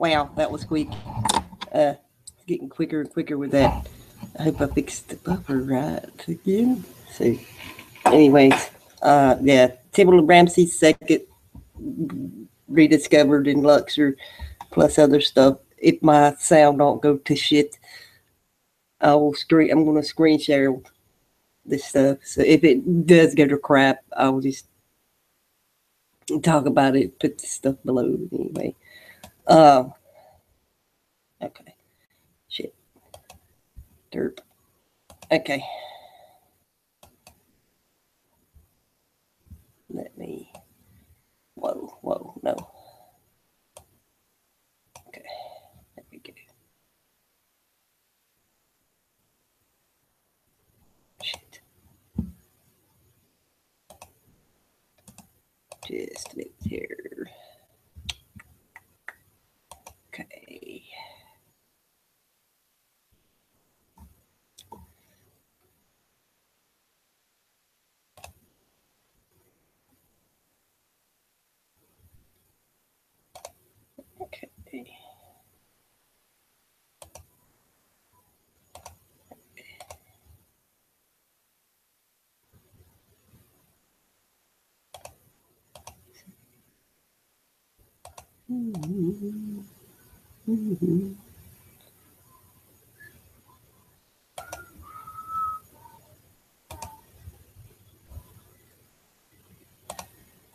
Wow, that was quick. Getting quicker and quicker with that. I hope I fixed the buffer right again. So, anyways, yeah, Temple of Ramses II rediscovered in Luxor, plus other stuff. If my sound don't go to shit, I'm gonna screen share this stuff. So if it does go to crap, I'll just talk about it. Put the stuff below anyway. Okay. Shit. Derp. Okay. Let me. Whoa, no. Okay. There we go. Shit. Just a bit here. Okay. Okay.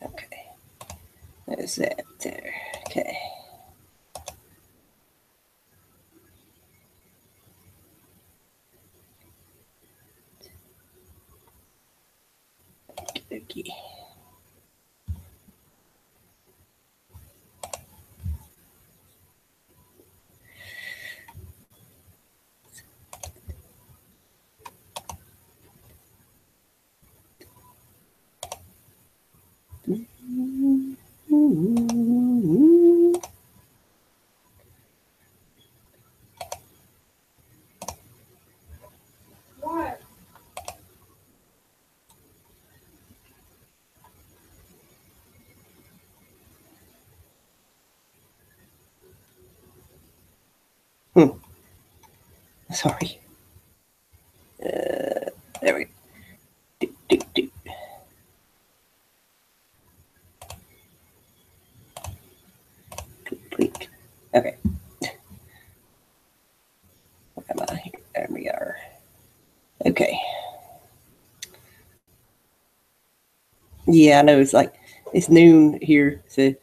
Okay. There's that there. Okay. Okay. What? Sorry. There we go. Do. Click. Okay. Where am I? There we are. Okay. Yeah, I know it's noon here, so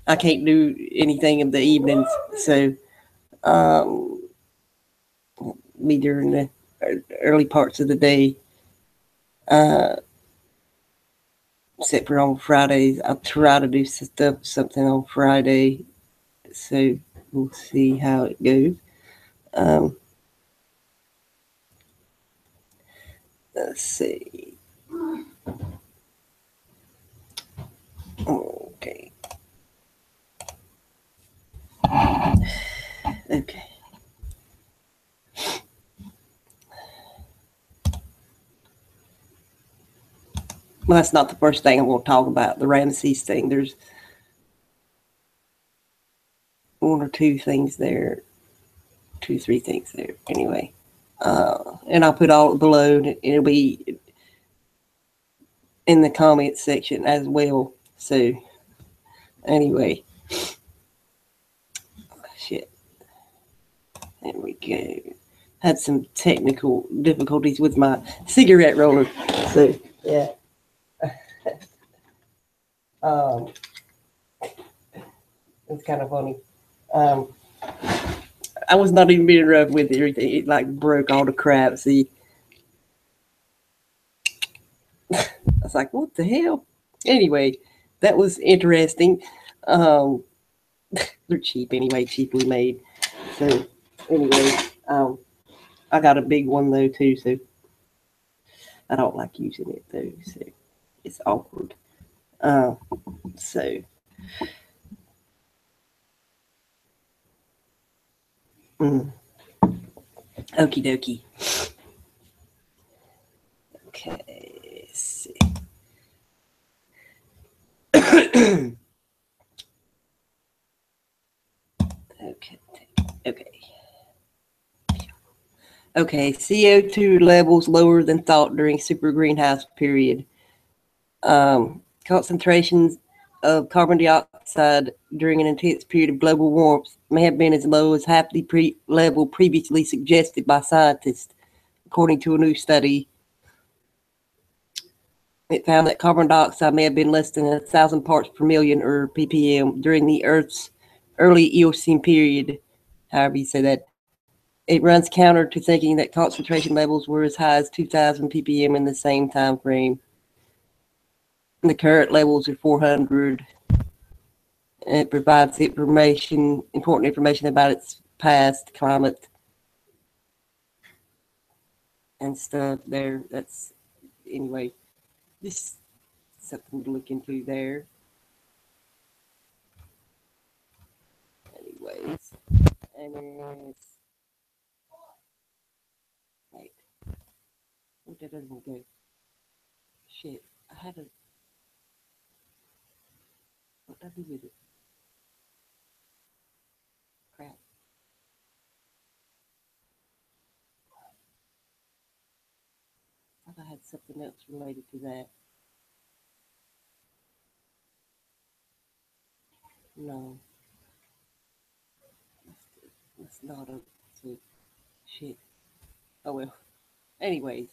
I can't do anything in the evenings, so be during the early parts of the day. Except for on Fridays, I'll try to do something on Friday, so we'll see how it goes. Let's see. Okay. Okay. Well, that's not the first thing I'm going to talk about. The Ramses thing. There's one or two things there. 2, 3 things there. Anyway. And I'll put all below, and it'll be in the comments section as well. So, anyway. Shit. There we go. Had some technical difficulties with my cigarette roller. So, yeah. It's kind of funny. I was not even being rough with everything. It like broke all the crap. See, I was like, what the hell? Anyway, that was interesting. They're cheap anyway, cheaply made. So anyway, I got a big one though too, so I don't like using it though, so it's awkward. So okie dokie. Okay, let's see. Okay, CO2 levels lower than thought during super greenhouse period. Concentrations of carbon dioxide during an intense period of global warmth may have been as low as half the level previously suggested by scientists, according to a new study. It found that carbon dioxide may have been less than 1,000 parts per million, or ppm, during the Earth's early Eocene period, however you say that. It runs counter to thinking that concentration levels were as high as 2,000 ppm in the same time frame. The current levels are 400. It provides important information about its past climate and stuff there. That's, anyway, just something to look into there. Anyways, and it's, wait, what that doesn't go? Shit, I had a, what did I do with it? Crap. I thought I had something else related to that. No. It's not a, shit. Oh well. Anyways,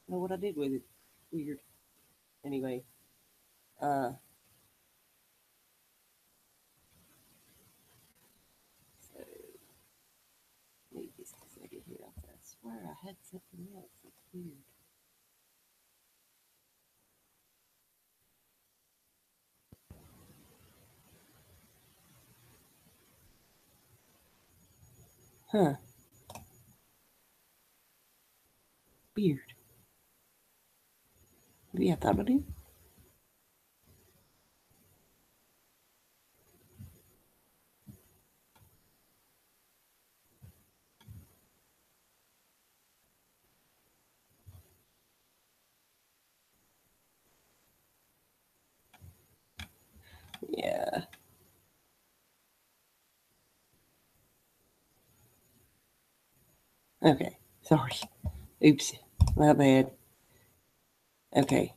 know what I did with it. Weird. Anyway, uh, so maybe just a second here. I swear I had something else. It's weird. Huh. Weird. Maybe I thought I did. Yeah. Okay. Sorry. Oops. My bad. Okay.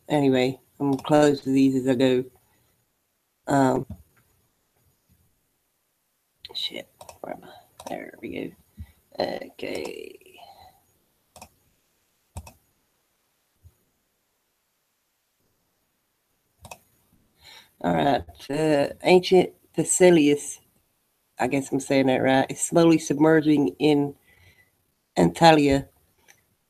Anyway, I'm gonna close these as I go. Um. Shit. Where am I? There we go. Okay. All right. Ancient Phaselis, I guess I'm saying that right, is slowly submerging in Antalya.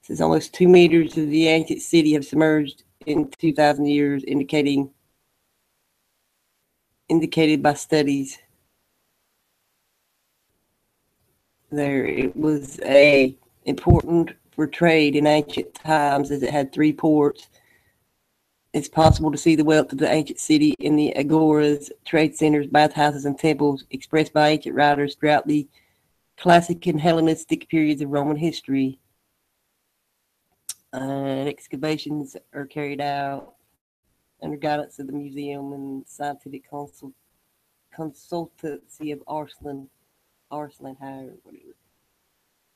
Says almost 2 meters of the ancient city have submerged in 2,000 years, indicated by studies. There, it was a important for trade in ancient times, as it had 3 ports. It's possible to see the wealth of the ancient city in the agoras, trade centers, bathhouses, and temples expressed by ancient writers throughout the classic and Hellenistic periods of Roman history. Excavations are carried out under guidance of the museum and scientific consultancy of Arslan, whatever.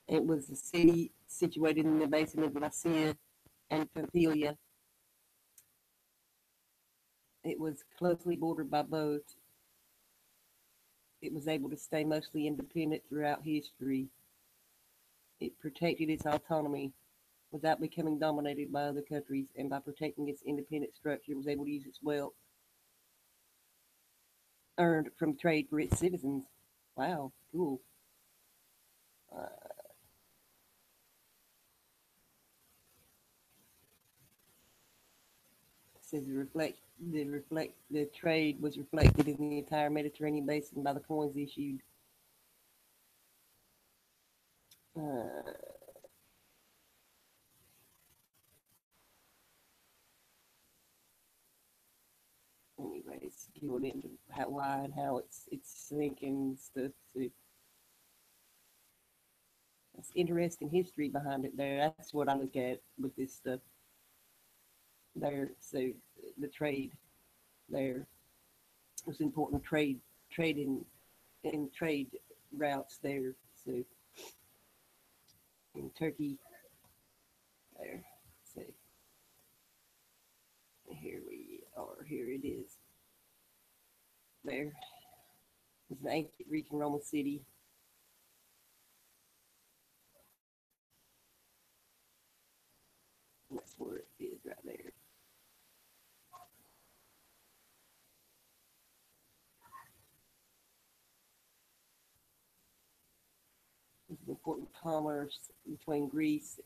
It was a city situated in the basin of Glacial and Pompeii. It was closely bordered by both. It was able to stay mostly independent throughout history. It protected its autonomy without becoming dominated by other countries, and by protecting its independent structure, it was able to use its wealth earned from trade for its citizens. Wow, cool. Uh, says the trade was reflected in the entire Mediterranean basin by the coins issued. Uh, Anyways, going into why and how it's sinking and stuff. So that's interesting history behind it there. That's what I look at with this stuff there. So the trade there was important, trade in trade routes there. So in Turkey. There, see. Here we are. Here it is. There. It's an ancient Greek and Roman city. And that's where it is right there. It's an important commerce between Greece,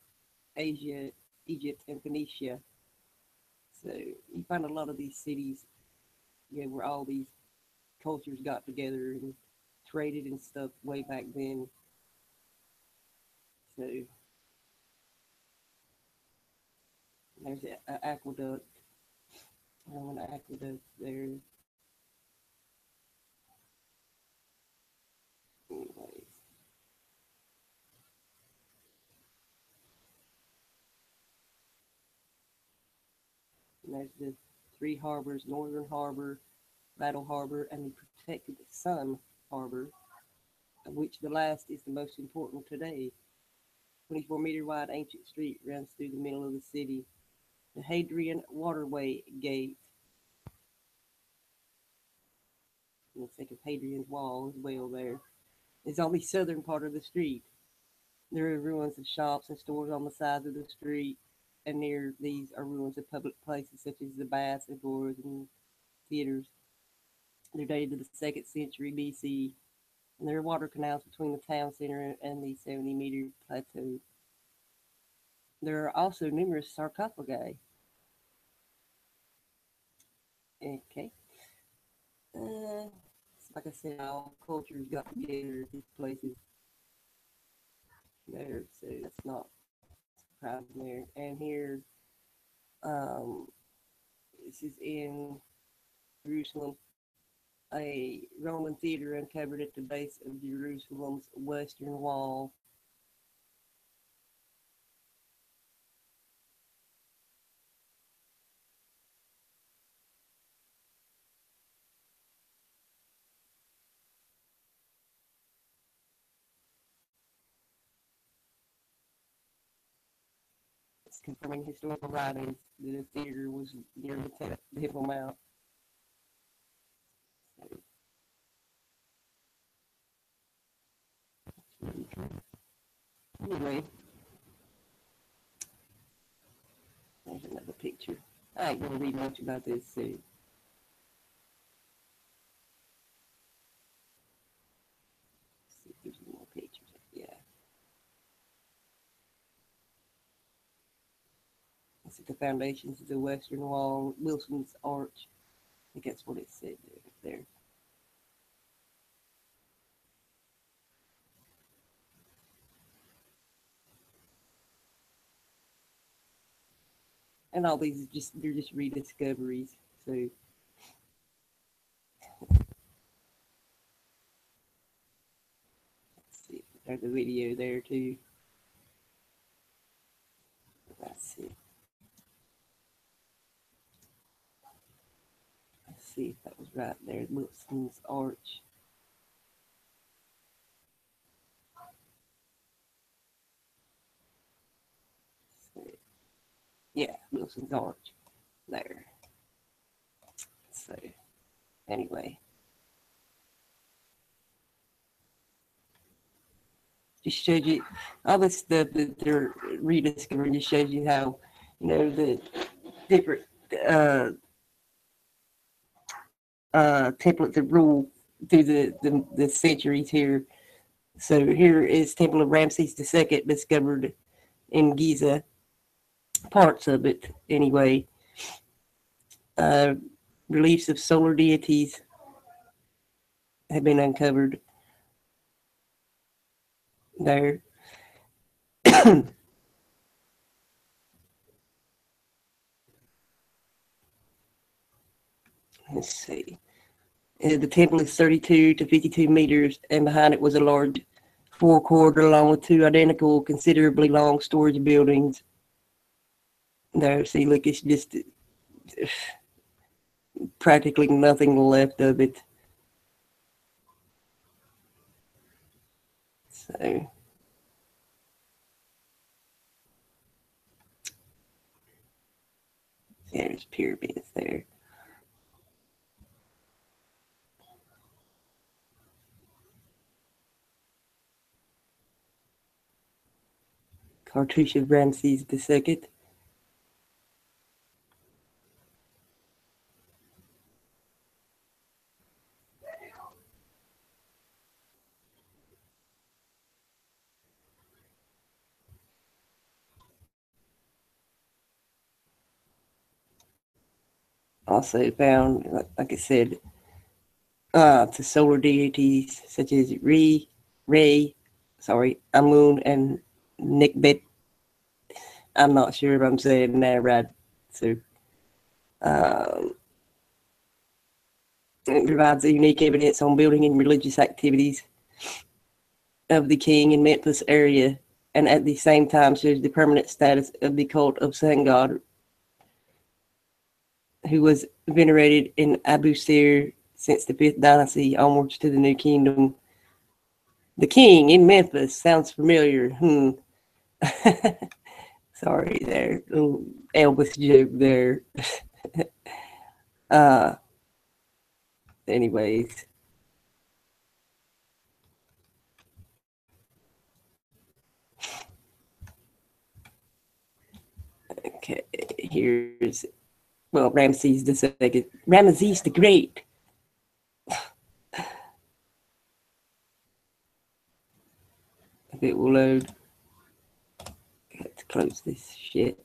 Asia, Egypt, and Phoenicia. So you find a lot of these cities, where all these cultures got together and traded and stuff way back then. So there's an aqueduct. An aqueduct there. Anyways. And there's the three harbors: Northern Harbor, Battle Harbor, and the Protected Sun Harbor, of which the last is the most important today. 24-meter wide ancient street runs through the middle of the city. The Hadrian Waterway Gate. Let's think of Hadrian's Wall as well there. Is on the southern part of the street. There are ruins of shops and stores on the sides of the street, and near these are ruins of public places such as the baths, agoras, and theaters. They're dated to the 2nd century BC, and there are water canals between the town center and the 70-meter plateau. There are also numerous sarcophagi. Okay. Like I said, all cultures got together at these places there, so that's not surprising there. And here, this is in Jerusalem. A Roman theater uncovered at the base of Jerusalem's western wall. It's confirming historical writings that the theater was near the Temple Mount. Anyway, there's another picture. I ain't gonna read much about this, so. See if there's any more pictures. Yeah. This is the foundations of the Western Wall, Wilson's Arch. I think that's what it said there. And all these they're just rediscoveries. So let's see. There's a video there too. Let's see. Let's see if that was right there. Wilson's Arch. Yeah, Wilson's Arch. There. So, anyway. Just shows you all this stuff that they're rediscovering. Just shows you how, the different templates that rule through the centuries here. So here is Temple of Ramses II, discovered in Giza. Parts of it, anyway. Reliefs of solar deities have been uncovered there. Let's see. The temple is 32 to 52 meters, and behind it was a large forecourt along with two identical, considerably long storage buildings. There, see, look, it's just practically nothing left of it. So, There's pyramids there. Cartouche of Ramses II. Also found, like I said, to solar deities such as Amun, and Nikbet. I'm not sure if I'm saying that right. So it provides a unique evidence on building and religious activities of the king in Memphis area, and at the same time shows the permanent status of the cult of sun god, who was venerated in Abu Sir since the 5th dynasty onwards to the New Kingdom. The king in Memphis sounds familiar. Sorry there, little Elvis joke there. Anyways. Okay, here's, well, Ramses II. Ramesses the Great. If it will load. I have to close this shit.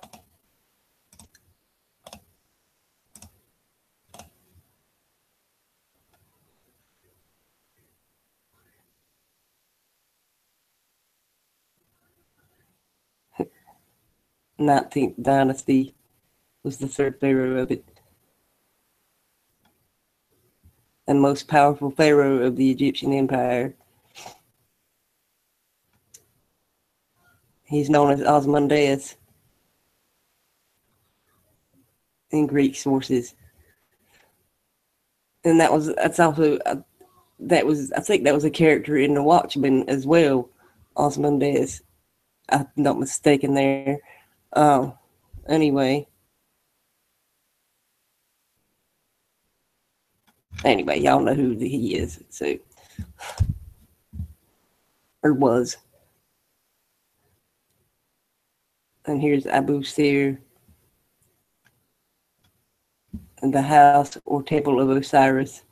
The 19th dynasty was the third pharaoh of it, and most powerful pharaoh of the Egyptian Empire. He's known as Osmondeus in Greek sources, and I think that was a character in The Watchmen as well, Osmondeus. I'm not mistaken there. Anyway, y'all know who he is, so, or was. And here's Abu Sir, and the house or temple of Osiris.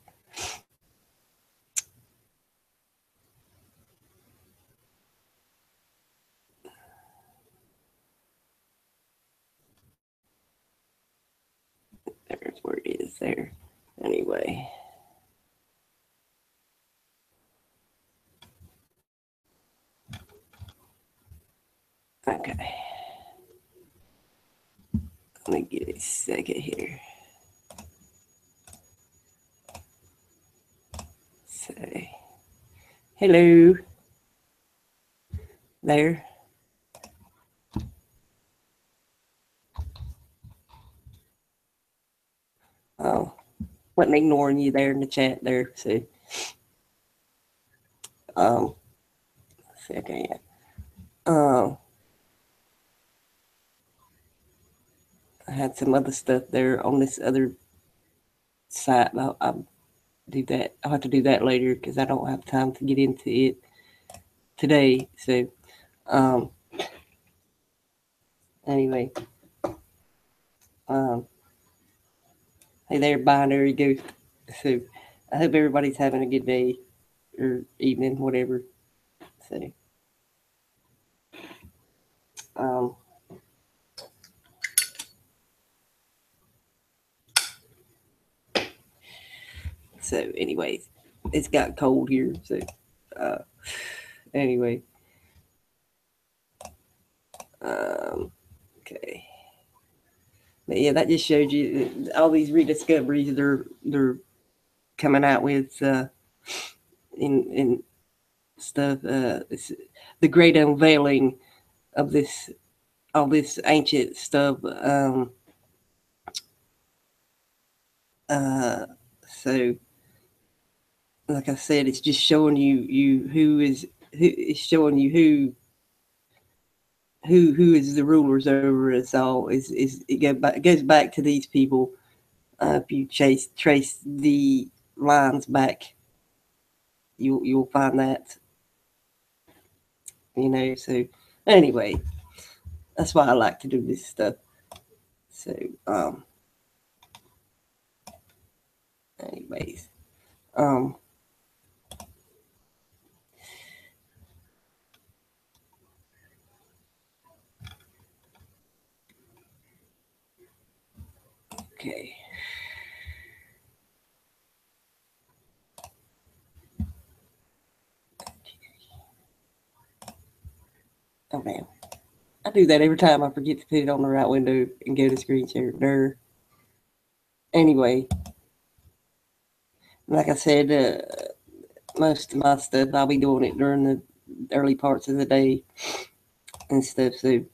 There's where it is there. Anyway. Okay. Let me get a second here. Say, hello. There. Oh, wasn't ignoring you there in the chat there. So, second. I had some other stuff there on this other site. I'll do that. I'll have to do that later because I don't have time to get into it today. So, anyway, hey there, binary ghost. So, I hope everybody's having a good day or evening, whatever. So, so anyways, it's got cold here. So, anyway, okay. But yeah, that just showed you all these rediscoveries they're coming out with in stuff. The great unveiling of all this ancient stuff. So, like I said, it's just showing you who is showing you who is the rulers over us all. It goes back to these people. If you trace the lines back, you'll find that. So anyway, that's why I like to do this stuff. So anyways, okay. Oh man, I do that every time. I forget to put it on the right window and go to screen share. Anyway, like I said, most of my stuff I'll be doing it during the early parts of the day and stuff. So,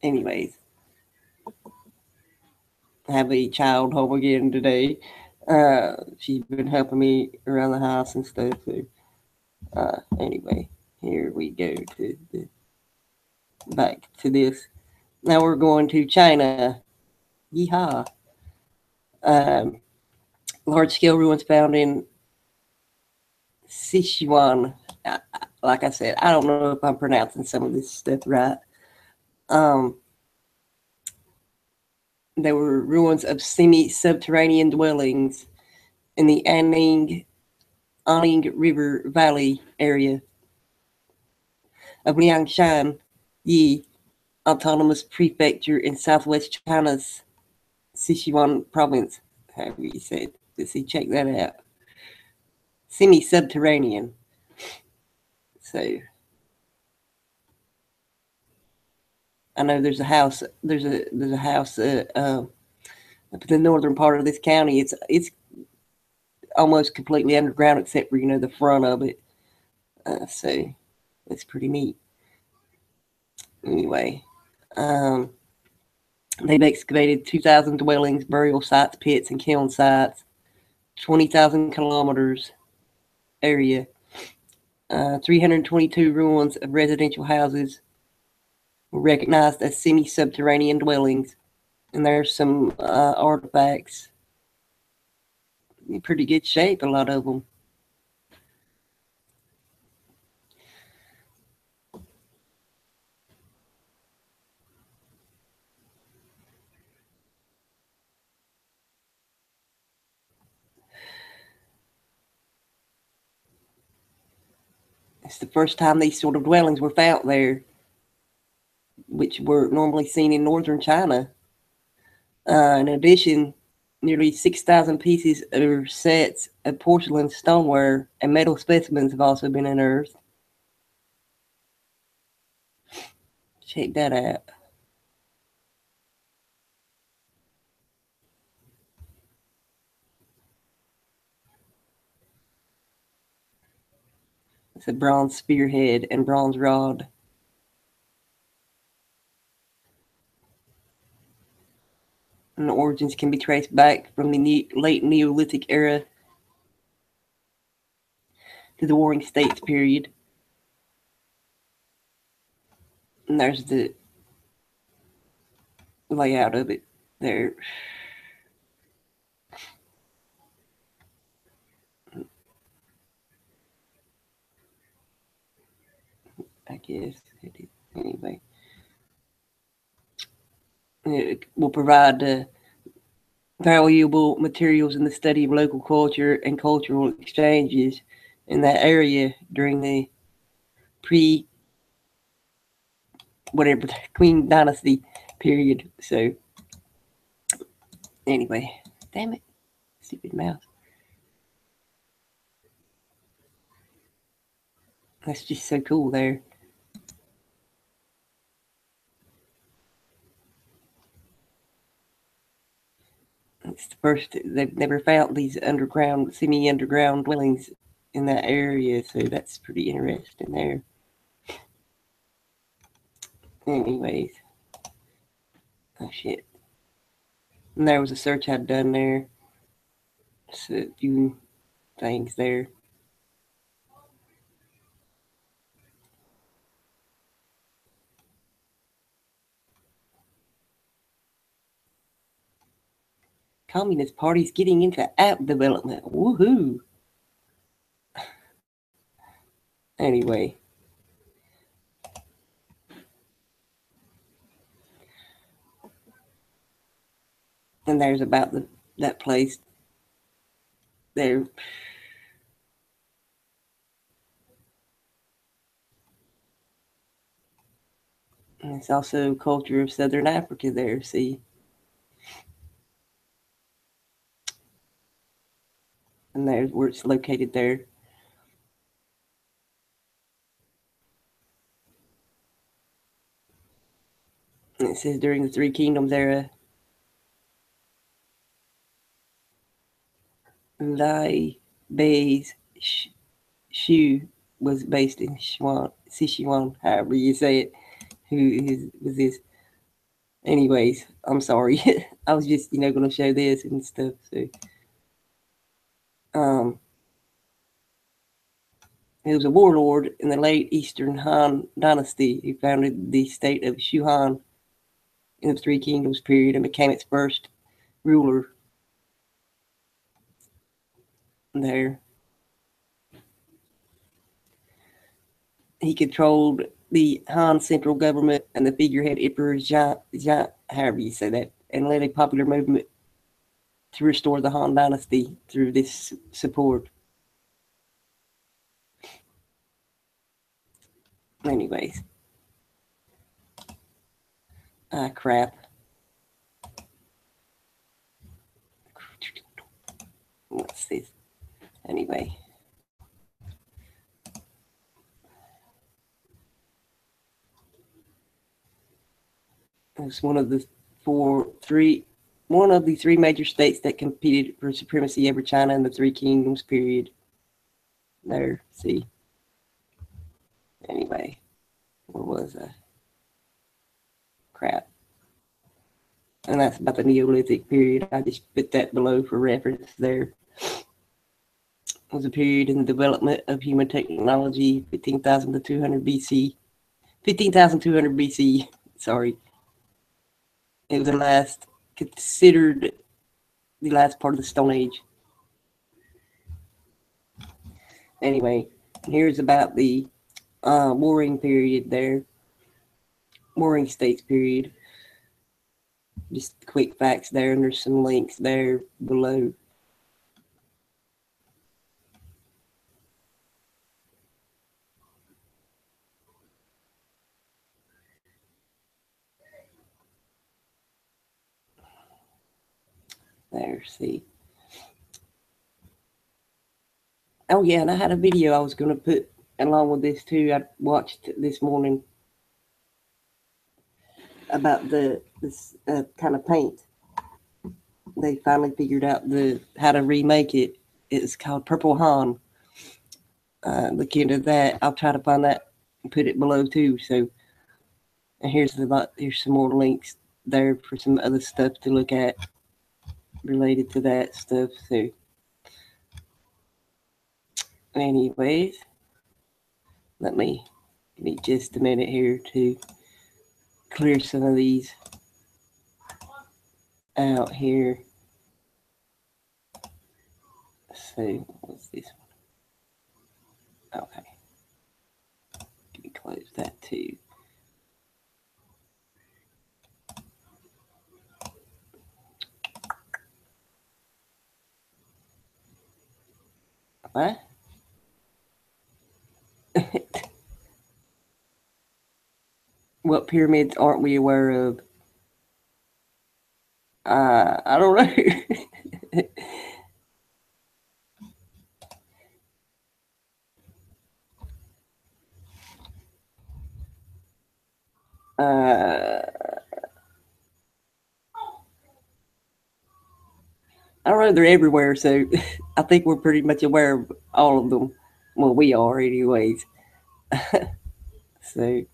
anyways, I have a child home again today. She's been helping me around the house and stuff. So, anyway, here we go back to this. Now we're going to China. Yeehaw. Large scale ruins found in Sichuan. Like I said, I don't know if I'm pronouncing some of this stuff right. There were ruins of semi-subterranean dwellings in the Anning River Valley area of Liangshan Yi Autonomous Prefecture in southwest China's Sichuan province. However you said. Let's see, check that out. Semi-subterranean. So I know there's a house. There's a house up in the northern part of this county. It's almost completely underground except for the front of it. So it's pretty neat. Anyway, they've excavated 2,000 dwellings, burial sites, pits, and kiln sites. 20,000 kilometers area. 322 ruins of residential houses were recognized as semi-subterranean dwellings, and there's some artifacts in pretty good shape, a lot of them. It's the first time these sort of dwellings were found there, which were normally seen in northern China. In addition, nearly 6,000 pieces or sets of porcelain, stoneware, and metal specimens have also been unearthed. Check that out. It's a bronze spearhead and bronze rod. And the origins can be traced back from the late Neolithic era to the Warring States period. And there's the layout of it there. I guess. Anyway. It will provide valuable materials in the study of local culture and cultural exchanges in that area during the whatever Queen Dynasty period. So anyway, damn it, stupid mouse. That's just so cool there. It's the first, they've never found these semi-underground dwellings in that area, so that's pretty interesting there. Anyways, oh shit. And there was a search I'd done there. So a few things there. Communist Party's getting into app development. Woohoo! Anyway. And there's about that place there. And it's also culture of Southern Africa there, see? And there's where it's located there. And it says during the Three Kingdoms era, Lai Bei's Shu was based in Sichuan, however you say it. Who was this? Anyways, I'm sorry. I was just, going to show this and stuff. So, he was a warlord in the late Eastern Han Dynasty who founded the state of Sichuan in the Three Kingdoms period and became its first ruler there. He controlled the Han central government and the figurehead Emperor Jian, however you say that, and led a popular movement to restore the Han Dynasty through this support. Anyways. Crap. What's this? Anyway. It was one of the three major states that competed for supremacy over China in the Three Kingdoms period. There, see. Anyway, where was I? Crap. And that's about the Neolithic period. I just put that below for reference there. It was a period in the development of human technology, 15,200 BC. 15,200 BC, sorry. It was considered the last part of the Stone Age. Anyway, here's about the warring period there. Warring states period. Just quick facts there, and there's some links there below. There, see. Oh yeah, and I had a video I was going to put along with this too. I watched this morning about this kind of paint. They finally figured out how to remake it. It's called Purple Han. Look into that. I'll try to find that and put it below too. So, and here's some more links there for some other stuff to look at related to that stuff. So, anyways, give me just a minute here to clear some of these out here. So, what's this one? Okay. Let me close that too. What? What pyramids aren't we aware of? I don't know. I don't know. They're everywhere, so I think we're pretty much aware of all of them. Well, we are, anyways. So,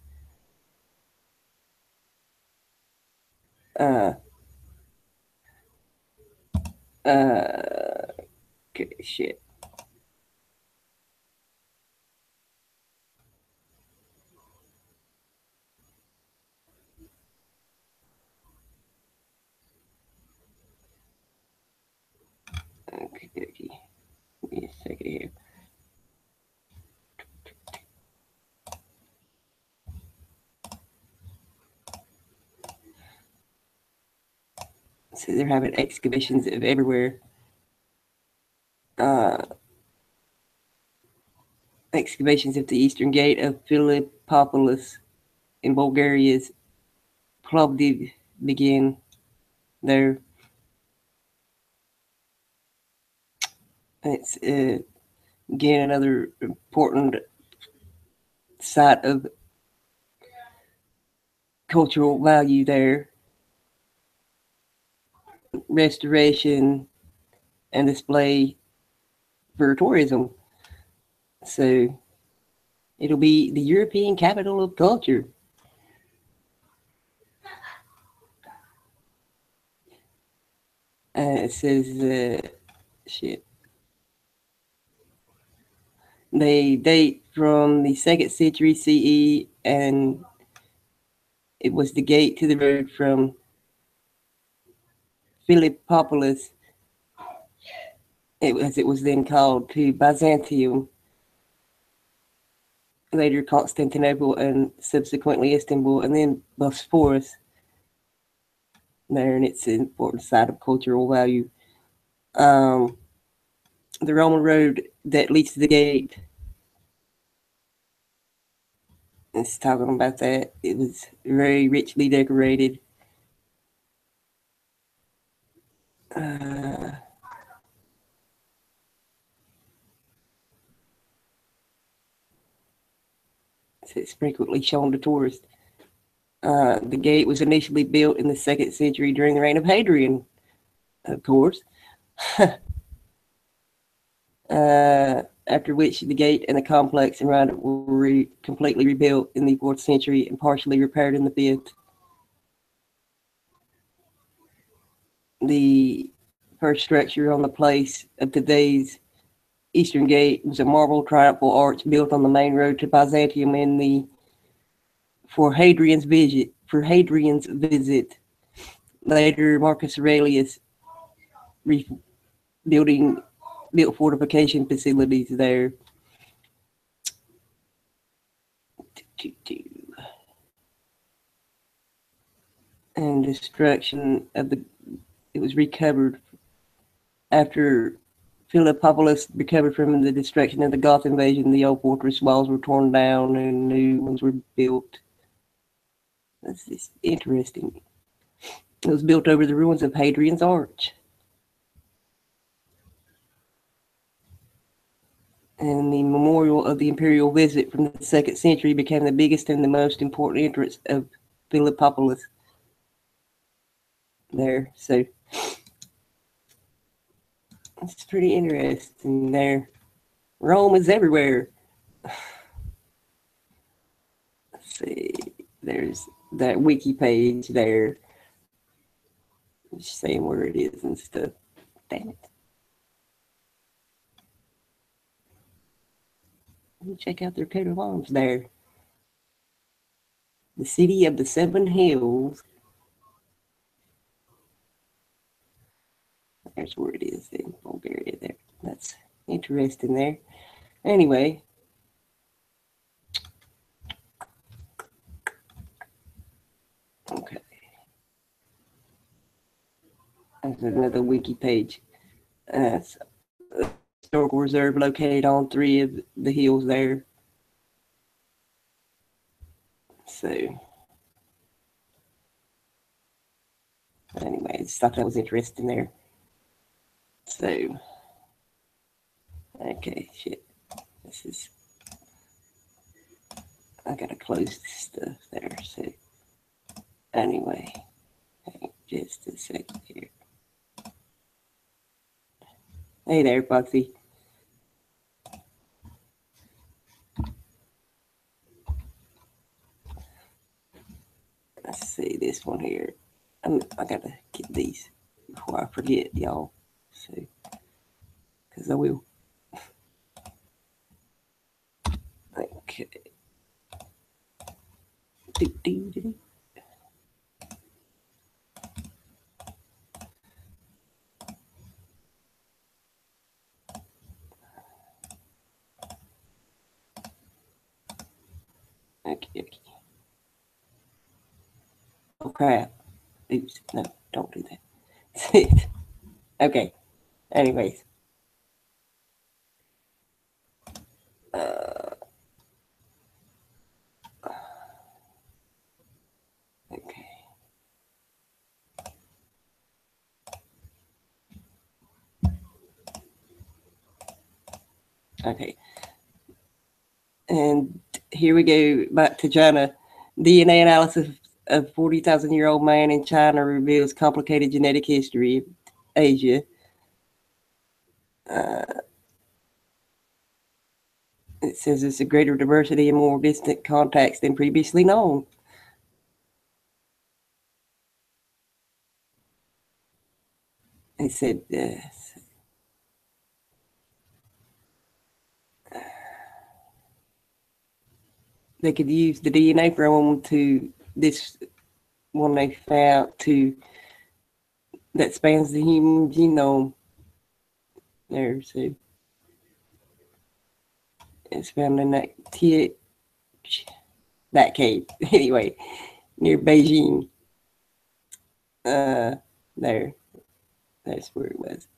shit. So they're having excavations of everywhere. Excavations at the eastern gate of Philippopolis in Bulgaria's Plovdiv began there. It's again another important site of cultural value there. Restoration and display for tourism. So it'll be the European capital of culture. It says, shit. They date from the 2nd century CE, and it was the gate to the road from Philippopolis, as it was then called, to Byzantium, later Constantinople, and subsequently Istanbul, and then Bosphorus there, and it's an important site of cultural value. The Roman road that leads to the gate, it's talking about that. It was very richly decorated. It's frequently shown to tourists. The gate was initially built in the 2nd century during the reign of Hadrian, of course. After which the gate and the complex around it were completely rebuilt in the 4th century and partially repaired in the 5th. The first structure on the place of today's Eastern Gate was a marble triumphal arch built on the main road to Byzantium for Hadrian's visit. Later, Marcus Aurelius built fortification facilities there. And destruction of it was recovered after Philippopolis recovered from the destruction of the Goth invasion. The old fortress walls were torn down and new ones were built. That's just interesting. It was built over the ruins of Hadrian's Arch. And the memorial of the imperial visit from the 2nd century became the biggest and the most important entrance of Philippopolis there. So it's pretty interesting there. Rome is everywhere. Let's see. There's that wiki page there. Just saying where it is and stuff. Damn it. Let me check out their coat of arms there. The city of the 7 hills. There's where it is in Bulgaria there. That's interesting there. Anyway. Okay. There's another wiki page. That's a historical reserve located on 3 of the hills there. So anyway, I just thought that was interesting there. So okay, shit. This is, I gotta close this stuff there. So anyway, just a second here. Hey there, Foxy. Let's see this one here. I gotta get these before I forget, y'all. So, because I will. Okay. Okay. Oh crap. Oops, no, don't do that. Okay. Anyways. Okay. Okay. And here we go back to China. DNA analysis of 40,000-year-old man in China reveals complicated genetic history of Asia. It says it's a greater diversity and more distant contacts than previously known. It said they could use the DNA from to this one they found to that spans the human genome. There, so it's found in that cave anyway, near Beijing. There, that's where it was.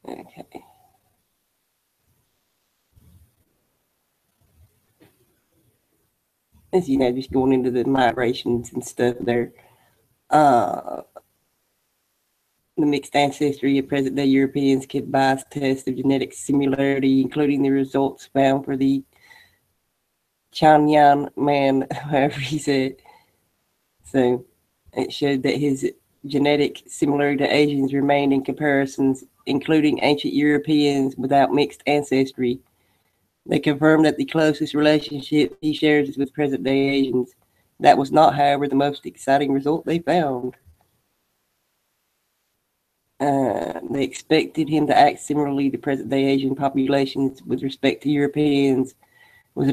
Okay. As you know, just going into the migrations and stuff there. The mixed ancestry of present-day Europeans could bias tests of genetic similarity, including the results found for the Chanyan man, however he said. So it showed that his genetic similarity to Asians remained in comparisons, including ancient Europeans without mixed ancestry. They confirmed that the closest relationship he shares is with present-day Asians. That was not, however, the most exciting result they found. They expected him to act similarly to present-day Asian populations with respect to Europeans. Was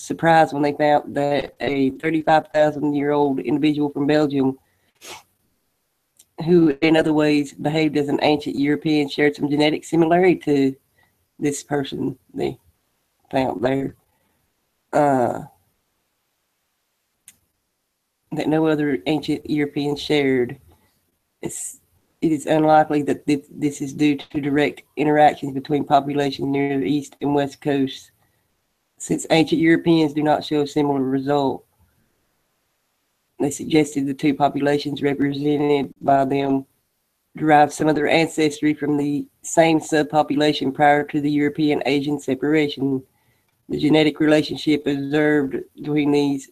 surprised when they found that a 35,000-year-old individual from Belgium, who in other ways behaved as an ancient European, shared some genetic similarity to this person they found there. That no other ancient European shared. It is unlikely that this is due to direct interactions between populations near the east and west coasts, since ancient Europeans do not show a similar result. They suggested the two populations represented by them derived some of their ancestry from the same subpopulation prior to the European-Asian separation. The genetic relationship observed between these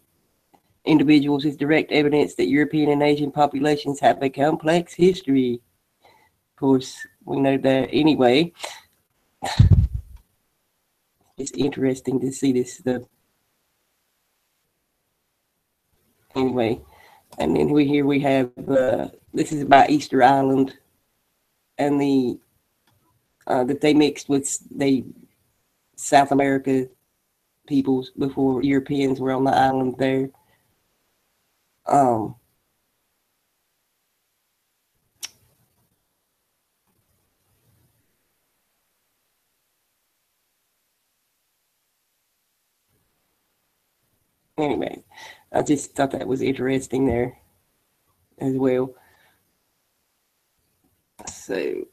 individuals is direct evidence that European and Asian populations have a complex history. Of course, we know that anyway. It's interesting to see this stuff. Anyway, and then here we have this is about Easter Island, and the that they mixed with the South America peoples before Europeans were on the island there. Anyway, I just thought that was interesting there as well. So,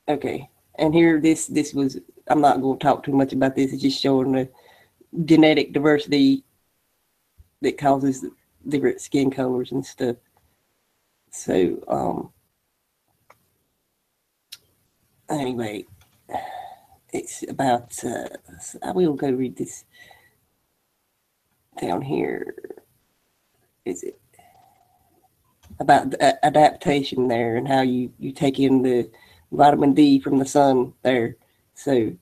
okay. And here, this was, I'm not going to talk too much about this. It's just showing the genetic diversity that causes different skin colors and stuff. So, anyway, it's about, I will go read this down here. Is it about the adaptation there and how you take in the vitamin D from the sun there? So,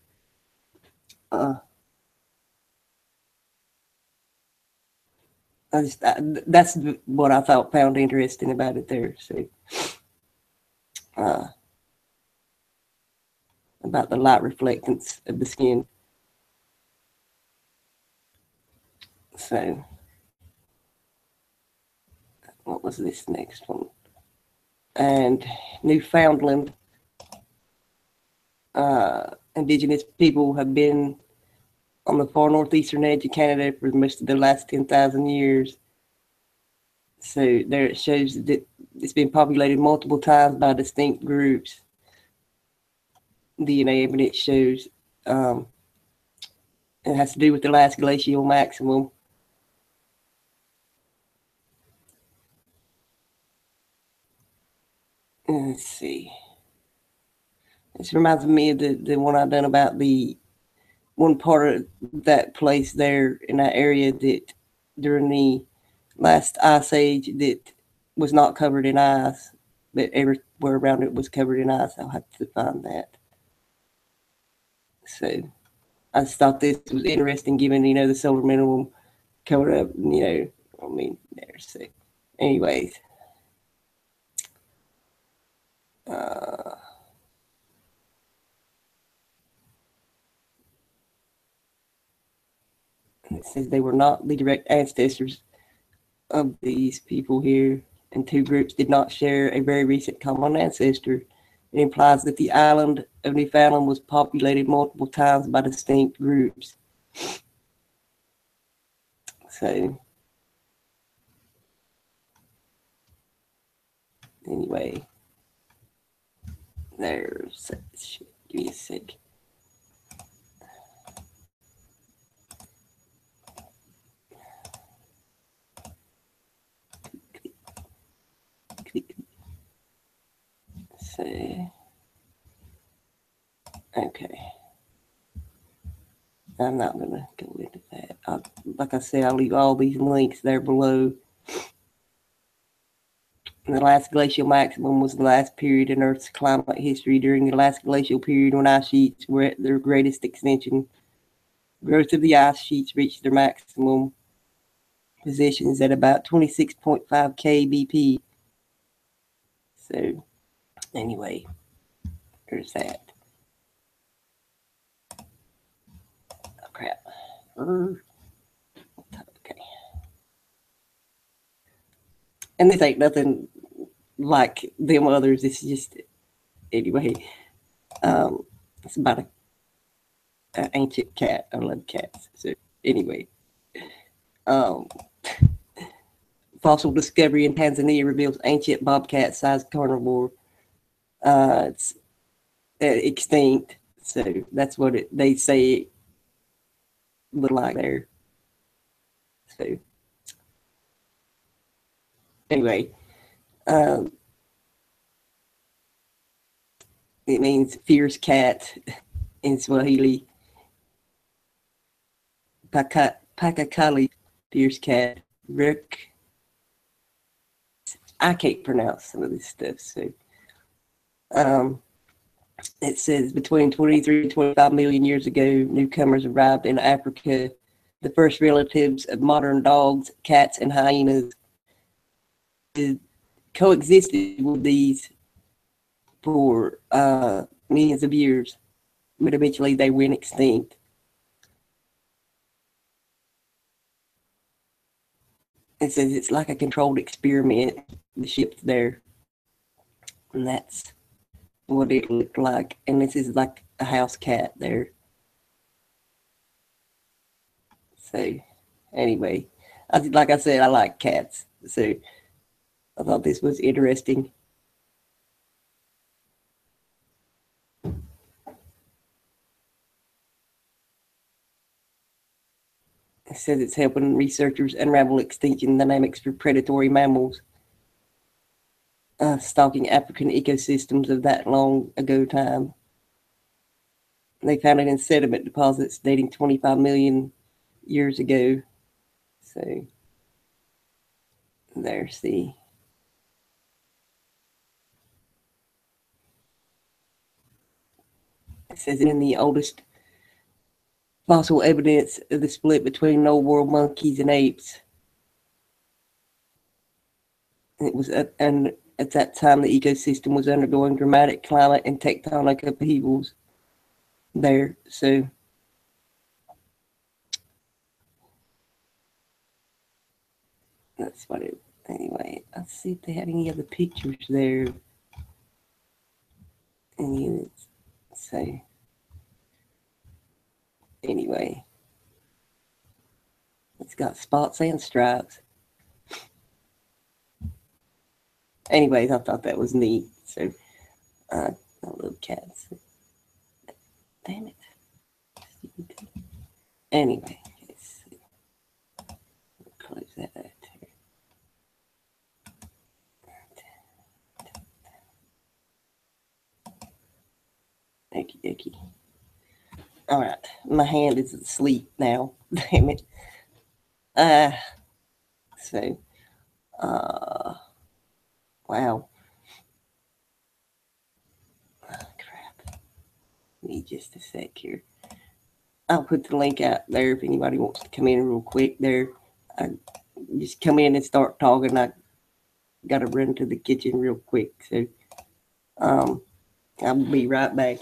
that's what I found interesting about it there. So, about the light reflectance of the skin. So, what was this next one? And Newfoundland, indigenous people have been on the far northeastern edge of Canada for most of the last 10,000 years. So there it shows that it's been populated multiple times by distinct groups. DNA evidence shows it has to do with the last glacial maximum. Let's see. This reminds me of the one I've done about the one part of that place there in that area that during the last ice age that was not covered in ice, but everywhere around it was covered in ice. I'll have to find that. So I just thought this was interesting, given the solar minimum coming up. I mean, there's so. Anyways, it says they were not the direct ancestors of these people here, and two groups did not share a very recent common ancestor. It implies that the island of Newfoundland was populated multiple times by distinct groups. So, anyway, there's. Give me a sec. So, okay. I'm not going to go into that. Like I said, I'll leave all these links there below. The last glacial maximum was the last period in Earth's climate history. During the last glacial period, when ice sheets were at their greatest extension, growth of the ice sheets reached their maximum positions at about 26.5 kbp. So, anyway, there's that. Oh, crap. Okay. And this ain't nothing like them others. It's just, anyway, it's about an ancient cat. I love cats. So, anyway, fossil discovery in Tanzania reveals ancient bobcat-sized carnivore. It's extinct. So that's what they say it looked like there. So anyway, it means fierce cat in Swahili. Pakakali, fierce cat. Rick. I can't pronounce some of this stuff. So it says between 23 and 25 million years ago, newcomers arrived in Africa. The first relatives of modern dogs, cats, and hyenas coexisted with these for millions of years, but eventually they went extinct. It says it's like a controlled experiment, the ship's there, and that's what it looked like. And this is like a house cat there. So anyway, like I said, I like cats, so I thought this was interesting. It says it's helping researchers unravel extinction dynamics for predatory mammals, stalking African ecosystems of that long ago time. They found it in sediment deposits dating 25 million years ago. So there's the. It says in the oldest fossil evidence of the split between old world monkeys and apes. It was at that time the ecosystem was undergoing dramatic climate and tectonic upheavals there. So that's what it. Anyway, let's see if they had any other pictures there. Any units. So anyway, It's got spots and stripes. Anyways, I thought that was neat. So, I love cats. Damn it. Anyway, let's see. Close that out here. Okie dokie. All right, my hand is asleep now. Damn it. So, wow. Oh, crap. Need just a sec here. I'll put the link out there if anybody wants to come in real quick there. I just come in and start talking. I got to run to the kitchen real quick. So, I'll be right back.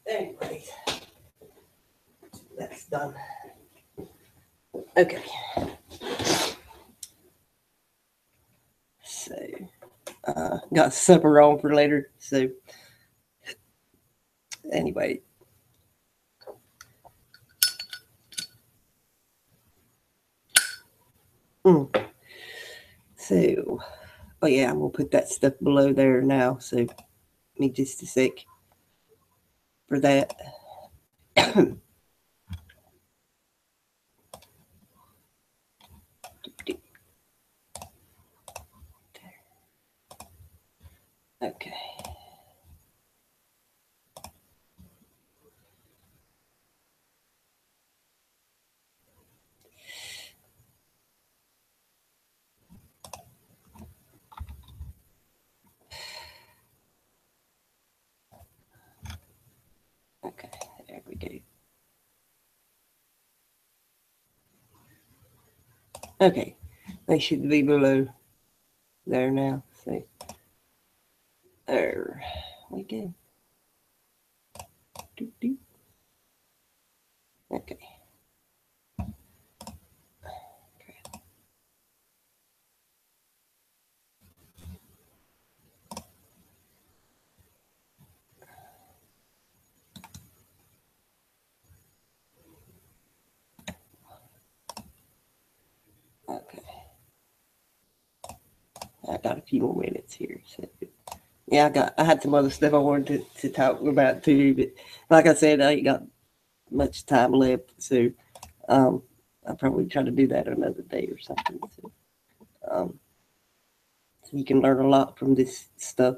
Anyways, that's done. Okay. So, got supper on for later. So, anyway. So, oh yeah, I'm gonna put that stuff below there now. So, give me just a sec for that. Okay. Okay, there we go. Okay, they should be below there now. So, there we go. Okay. Okay. I got a few more minutes here. So, yeah, I had some other stuff I wanted to talk about too, but like I said, I ain't got much time left. So, I'll probably try to do that another day or something. So, so you can learn a lot from this stuff.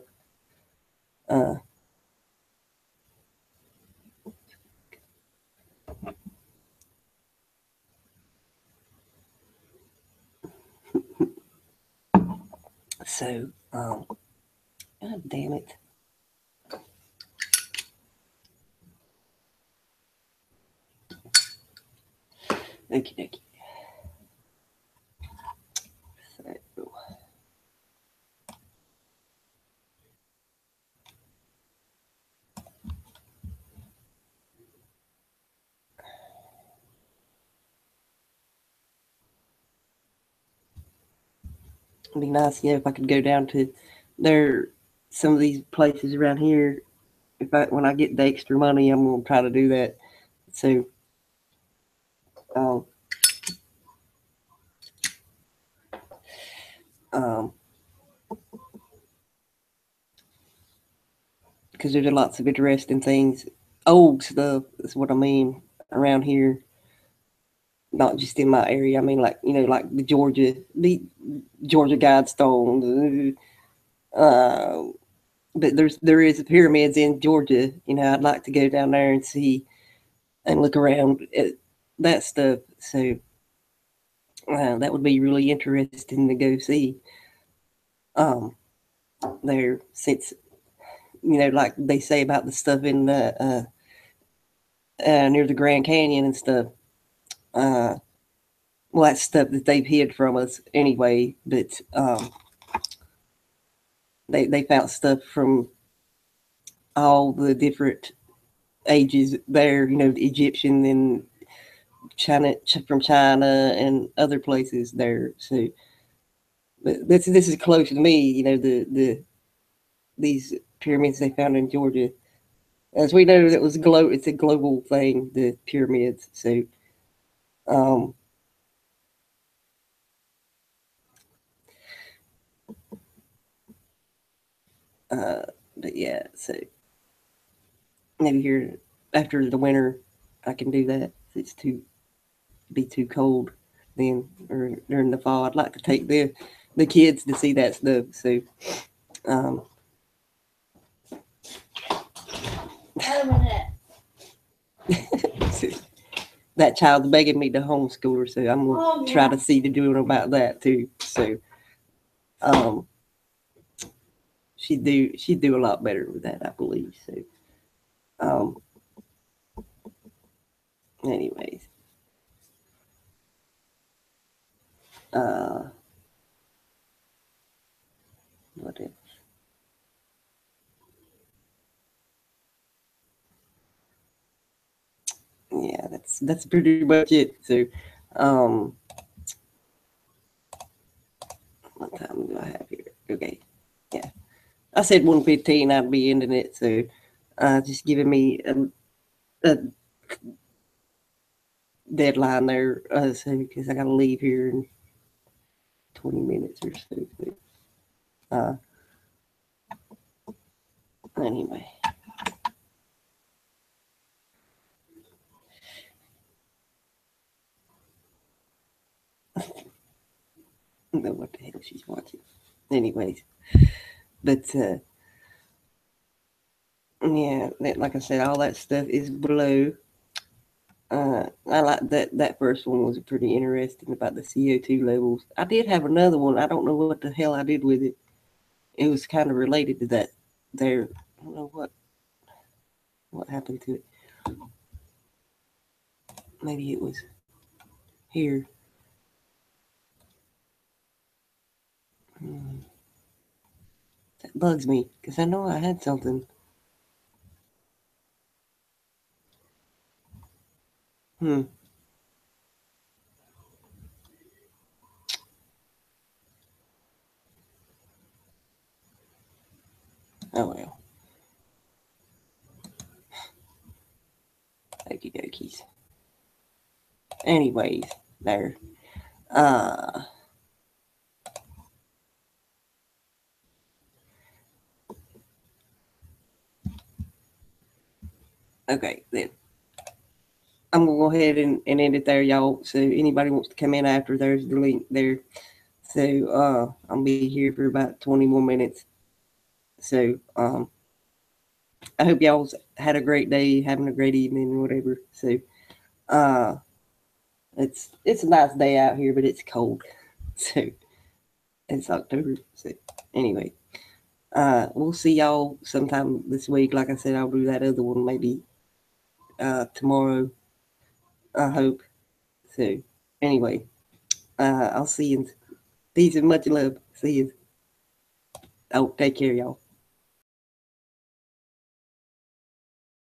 So, God damn it. Okie dokie. So, it'd be nice, if I could go down to some of these places around here. When I get the extra money, I'm gonna try to do that. So, because there's lots of interesting things, old stuff is what I mean around here. Not just in my area. I mean, like the Georgia Guidestones. But there is pyramids in Georgia. I'd like to go down there and see and look around at that stuff. So that would be really interesting to go see. There, since like they say about the stuff in the near the Grand Canyon and stuff. Well, that's stuff that they've hid from us anyway. But they found stuff from all the different ages there. The Egyptian and China, from China and other places there. So, but this is close to me. These pyramids they found in Georgia. As we know, it's a global thing, the pyramids. So, but yeah, so maybe here after the winter, I can do that. If it's be too cold then, or during the fall. I'd like to take the kids to see that stuff. So, that child's begging me to homeschool her, so I'm gonna try to see to do about that too. So, she'd do a lot better with that, I believe. So, anyways, what else? Yeah, that's pretty much it. So, what time do I have here? Okay, yeah, I said 1:15. I'd be ending it. So, just giving me a deadline there, so because I gotta leave here in 20 minutes or so. Anyway. I don't know what the hell she's watching. Anyways, but yeah, like I said, all that stuff is below. I like that first one was pretty interesting about the CO2 levels. I did have another one. I don't know what the hell I did with it. It was kind of related to that. There, I don't know what happened to it. Maybe it was here. That bugs me because I know I had something. Hmm. Oh well. Okie dokies. Anyways, there. Okay, then. I'm gonna go ahead and end it there, y'all. So anybody wants to come in after, there's the link there. So I'll be here for about 20 more minutes. So I hope y'all had a great day, having a great evening, whatever. So uh it's a nice day out here, but it's cold. So it's October. So anyway, we'll see y'all sometime this week. Like I said, I'll do that other one maybe tomorrow. I hope. So anyway, I'll see you. Peace and much love. See you. Oh, take care, y'all.